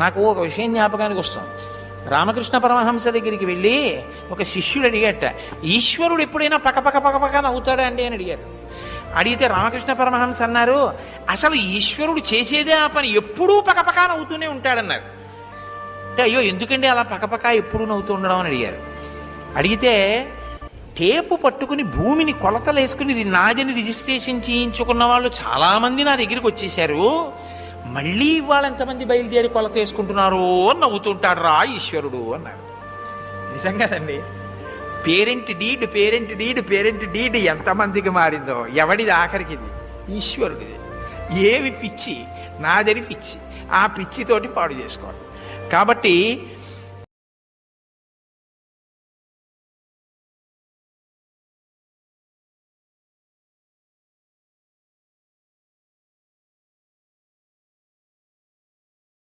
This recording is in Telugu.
నాకు ఒక విషయం జ్ఞాపకానికి వస్తుంది. రామకృష్ణ పరమహంస దగ్గరికి వెళ్ళి ఒక శిష్యుడు అడిగాట, ఈశ్వరుడు ఎప్పుడైనా పకపక పకపక నవ్వుతాడా అండి అని అడిగారు. అడిగితే రామకృష్ణ పరమహంస అన్నారు, అసలు ఈశ్వరుడు చేసేదే ఆ పని, ఎప్పుడూ పకపక నవ్వుతూనే ఉంటాడన్నారు. అంటే అయ్యో ఎందుకండి అలా పకపక ఎప్పుడూ నవ్వుతూ ఉండడం అని అడిగారు. అడిగితే టేపు పట్టుకుని భూమిని కొలతలు వేసుకుని నాదని రిజిస్ట్రేషన్ చేయించుకున్న వాళ్ళు చాలామంది నా దగ్గరికి వచ్చేసారు, మళ్ళీ ఇవాళ ఎంతమంది బయలుదేరి కొలత వేసుకుంటున్నారు అని నవ్వుతుంటాడు రా ఈశ్వరుడు అన్నారు. నిజం కదండి. పేరెంట్ డీడ్ ఎంతమందికి మారిందో, ఎవడిది ఆఖరికి? ఇది ఈశ్వరుడిది. ఏమి పిచ్చి, నాదని పిచ్చి, ఆ పిచ్చితోటి పాడు చేసుకోవాలి. కాబట్టి